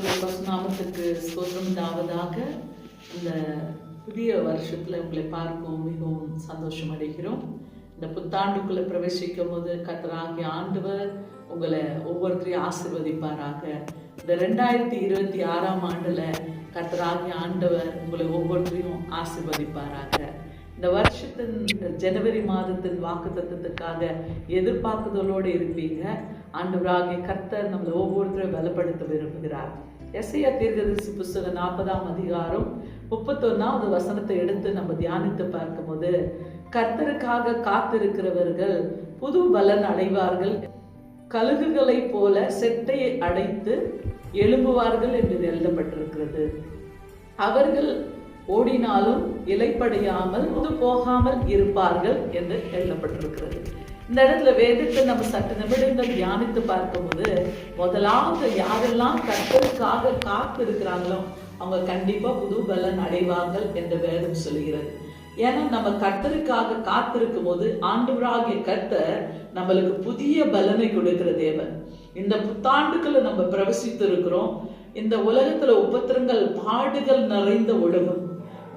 ஆண்டவருடைய பசுநாமத்துக்கு ஸ்தோத்திரம் உண்டாவதாக. இந்த புதிய வருஷத்துல உங்களை பார்க்கவும் மிகவும் சந்தோஷம் அடைகிறோம். இந்த புத்தாண்டுக்குள்ள பிரவேசிக்கும் போது கர்த்தராகிய ஆண்டவர் உங்களை ஒவ்வொருத்தரையும் ஆசீர்வதிப்பாராக. இந்த 2026 ஆண்டுல கர்த்தராகிய ஆண்டவர் உங்களை ஒவ்வொருத்தரையும் ஆசீர்வதிப்பாராக. இந்த வருஷத்தின் ஜனவரி மாதத்தின் வாக்குத்தத்தத்துக்காக எதிர்பார்க்குதலோடு இருப்பீங்க. ஆண்டவராகிய கர்த்தர் நம்மளை ஒவ்வொருத்தரையும் பலப்படுத்த விரும்புகிறார். எசையா தீர்க்கதரிசி புஸ்தகம் 40ஆம் அதிகாரம் 31வது வசனத்தை எடுத்து நம்ம தியானித்து பார்க்கும்போது, கர்த்தருக்காக காத்திருக்கிறவர்கள் புது பலன் அடைவார்கள், கழுகுகளை போல செட்டையை அடைத்து எழும்புவார்கள் என்று எழுதப்பட்டிருக்கிறது. அவர்கள் ஓடினாலும் இலைப்படையாமல் போகாமல் இருப்பார்கள் என்று எழுதப்பட்டிருக்கிறது. இந்த இடத்துல வேதத்தை நம்ம சற்று நிமிடங்கள் தியானித்து பார்க்கும்போது, முதலாவது யாரெல்லாம் கர்த்தருக்காக காத்து இருக்கிறாங்களோ அவங்க கண்டிப்பா புது பலன் அடைவார்கள் என்று வேதம் சொல்கிறது. ஏன்னா நம்ம கர்த்தருக்காக காத்திருக்கும் போது ஆண்டவராகிய கர்த்தர் நம்மளுக்கு புதிய பலனை கொடுக்கிற தேவன். இந்த புத்தாண்டுக்குள்ள நம்ம பிரவேசித்து இருக்கிறோம். இந்த உலகத்துல உபத்திரங்கள் பாடுகள் நிறைந்த உலகம்,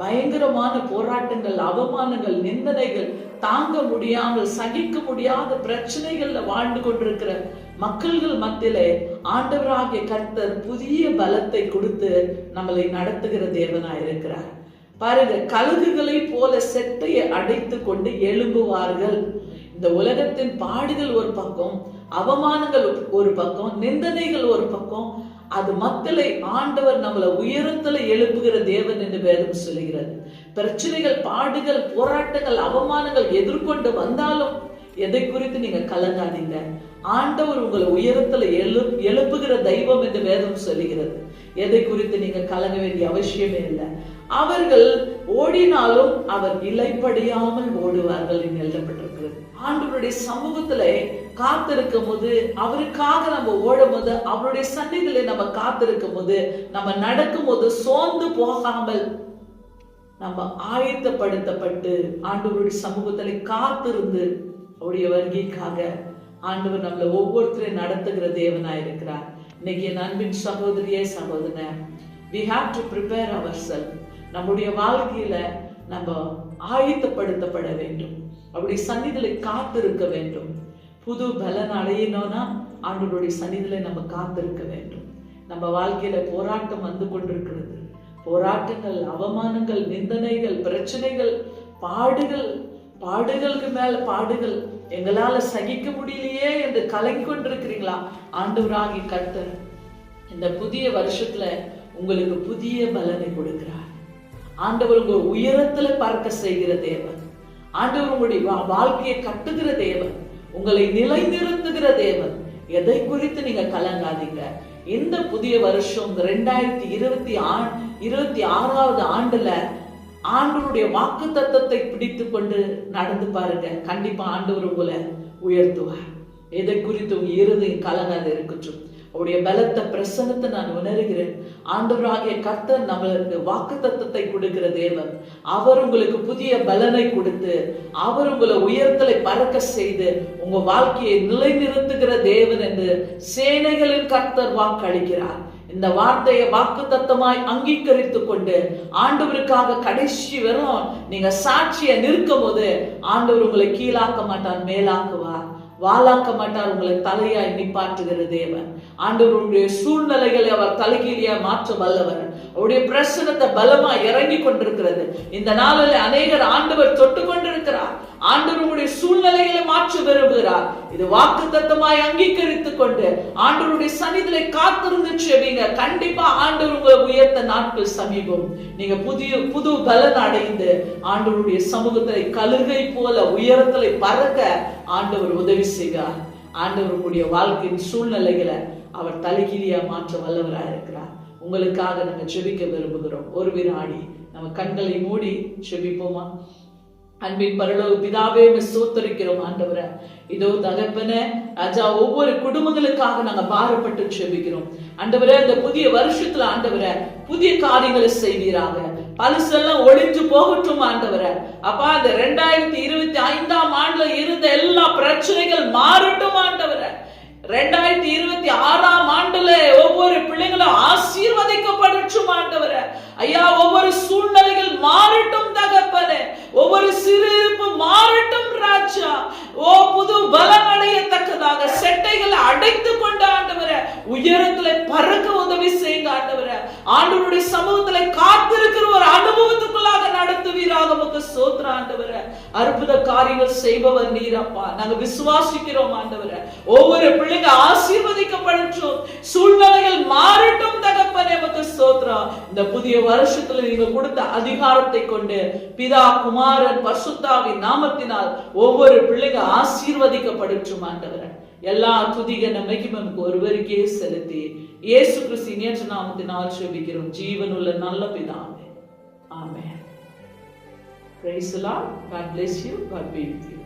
பயங்கரமான போராட்டங்கள், அவமானங்கள், நிந்தனைகள், தாங்க முடியாமல் சகிக்க முடியாத பிரச்சனைகள்ல வாழ்ந்து கொண்டிருக்கிற மக்கள்கள் மத்தியிலே ஆண்டவராகிய கர்த்தர் புதிய பலத்தை கொடுத்து நம்மளை நடத்துகிற தேவனாய் இருக்கிறார். பாருங்க, கழுகுகளை போல செட்டையை அடைத்து கொண்டு எழும்புவார்கள். இந்த உலகத்தின் பாடுகள் ஒரு பக்கம், அவமானங்கள் ஒரு பக்கம், நிந்தனைகள் ஒரு பக்கம், அது மக்களை ஆண்டவர் நம்மளை உயரத்துல எழுப்புகிற தேவன் என்று வேதம் சொல்லுகிறது. பிரச்சனைகள், பாடுகள், போராட்டங்கள், அவமானங்கள் எதிர்கொண்டு வந்தாலும் எதை குறித்து நீங்க கலங்காதீங்க. ஆண்டவர் உங்களை உயரத்துல எழுப்புகிற தெய்வம் என்று வேதம் சொல்லுகிறது. எதை குறித்து நீங்க கலங்க வேண்டிய அவசியமே இல்லை. அவர்கள் ஓடினாலும் அவர் இலைப்படியாமல் ஓடுவார்கள் என்று எழுதப்பட்டிருக்கிறது. ஆண்டவருடைய சமூகத்துல காத்திருக்கும் போது, அவருக்காக நம்ம ஓடும் போது, அவருடைய சந்நிதியில நம்ம காத்திருக்கும் போது, நம்ம நடக்கும் போது சோர்ந்து போகாமல் நம்ம ஆயத்தப்படுத்தப்பட்டு ஆண்டவருடைய சமூகத்துல காத்திருந்து அவருடைய வருகைக்காக ஆண்டவர் நம்மளை ஒவ்வொருத்தரையும் நடத்துகிற தேவனாய் இருக்கிறார். இன்னைக்கு என் அன்பின் சகோதரியே சகோதரன், we have to prepare ourselves. நம்முடைய வாழ்க்கையில நம்ம ஆயத்தப்படுத்தப்பட வேண்டும், அவருடைய சந்நிதியில காத்திருக்க வேண்டும். புது பலன் அடையணும்னா ஆண்டவருடைய சந்நிதியில நம்ம காத்திருக்க வேண்டும். நம்ம வாழ்க்கையில போராட்டம் வந்து கொண்டிருக்கிறது. போராட்டங்கள், அவமானங்கள், நிந்தனைகள், பிரச்சனைகள், பாடுகள், பாடுகளுக்கு மேல பாடுகள், எங்களால சகிக்க முடியலையே என்று கலங்கி கொண்டிருக்கிறீங்களா? ஆண்டவராகிய கர்த்தர் இந்த புதிய வருஷத்துல உங்களுக்கு புதிய பலனை கொடுக்கிறார். ஆண்டவர் உங்க உயரத்துல பறக்க செய்கிற தேவன். ஆண்டவர் உங்களுடைய வாழ்க்கையை கட்டுகிற தேவன், உங்களை நிலைநிறுத்துகிற தேவன். எதை குறித்து நீங்க கலங்காதீங்க. இந்த புதிய வருஷம் 2026வது ஆண்டுல ஆண்டவருடைய வாக்கு தத்தத்தை பிடித்து கொண்டு நடந்து பாருங்க. கண்டிப்பா ஆண்டவர் உங்களை உயர்த்துவார். எதை குறித்து உங்க இருதயம் கலங்காத இருக்கட்டும். அவருடைய பலத்த பிரசன்னத்தை நான் உணர்கிறேன். ஆண்டவராகிய கர்த்தர் நம்மளுக்கு வாக்கு தத்தத்தை கொடுக்கிற தேவன். அவர் உங்களுக்கு புதிய பலனை கொடுத்து அவர் உங்களை உயர்த்தலை பறக்க செய்து உங்க வாழ்க்கையை நிலைநிறுத்துகிற தேவன் என்று சேனைகளின் கர்த்தர் வாக்களிக்கிறார். இந்த வார்த்தையை வாக்கு தத்தமாய் அங்கீகரித்து கொண்டு ஆண்டவருக்காக கடைசி வரும் நீங்க சாட்சியை நிற்கும் போது ஆண்டவர் உங்களை கீழாக்க மாட்டார், மேலாக்குவார். வாளாக்க மாட்டார், உங்களை தலையாய் நிப்பாட்டுகிற தேவன். ஆண்டவருடைய சூழ்நிலைகளை அவர் தலைகீழியா மாற்ற வல்லவர். அவருடைய பிரசனத்தை பலமா இறங்கி கொண்டிருக்கிறது. இந்த நாளில் அநேகர் ஆண்டவர் தொட்டு கொண்டிருக்கிறார். ஆண்டவருடைய சூழ்நிலைகளை மாற்ற விரும்புகிறார். இது வாக்கு தத்தமாய் அங்கீகரித்துக் கொண்டு ஆண்டவருடைய சந்நிதியிலே காத்திருந்து செவிங்க. கண்டிப்பா ஆண்டவர் உங்களை உயர்த்த நாட்கள் சமீபம். நீங்க புது பலன் அடைந்து ஆண்டவருடைய சமூகத்தை கழுகை போல உயரத்திலே பறக்க ஆண்டவர் உதவி செய்கிறார். ஆண்டவருடைய வாழ்க்கையின் சூழ்நிலைகளை அவர் தலைகீழியா மாற்ற வல்லவராக இருக்கிறார். உங்களுக்காக நாங்க செபிக்க விரும்புகிறோம். ஒரு வினாடி நம்ம கண்களை மூடி செபிப்போமா? அன்பின் பரலோக பிதாவே, ஸ்தோத்திரிக்கிறோம் ஆண்டவரே. இதோ தகப்பனே ராஜா, ஒவ்வொரு குடும்பங்களுக்காக நாங்க பாரப்பட்டு செபிக்கிறோம் ஆண்டவரே. இந்த புதிய வருஷத்துல ஆண்டவரே புதிய காரியங்களை செய்வீராக. பழசெல்லாம் ஒழிஞ்சு போகட்டும் ஆண்டவரே. அப்பா, இந்த 2025ஆம் ஆண்டுல இருந்த எல்லா பிரச்சனைகள் மாறட்டும் ஆண்டவரே. 2026ஆம் ஆண்டுல ஒவ்வொரு பிள்ளைங்களும் ஆசீர்வாதம் ஆண்டவருடைய சமூகத்துல காத்திருக்கிற ஒரு அனுபவத்துக்குள்ளாக நடத்துவீராக. உமக்கு ஸ்தோத்திரம் ஆண்டவரே. அற்புத காரியங்கள் செய்பவர் நீரப்பா. நாங்க விசுவாசிக்கிறோம் ஆண்டவரே. ஒவ்வொரு பிள்ளைங்க ஆசீர்வதிக்கப்படட்டும், சூழ்நிலைகள் மாறட்டும் தகப்பனே. உமக்கு ஸ்தோத்திரம். இந்த புதிய வருஷத்துல நீங்க கொடுத்த அதிகாரத்தை கொண்டு பிதா குமாரன் பரிசுத்தாவின் நாமத்தினால் ஒவ்வொரு பிள்ளைங்க ஆசீர்வதிக்கப்படட்டும் ஆண்டவரே. எல்லா துதிக நன்மைக்கும் நமக்கு ஒருவருக்கே செலுத்தி இயேசு கிறிஸ்துவின் இயேசு நாமத்தினால் ஜெபிக்கிறோம் ஜீவனுள்ள நல்ல பிதாவே. ஆமென். Praise the Lord. God bless you. God be with you.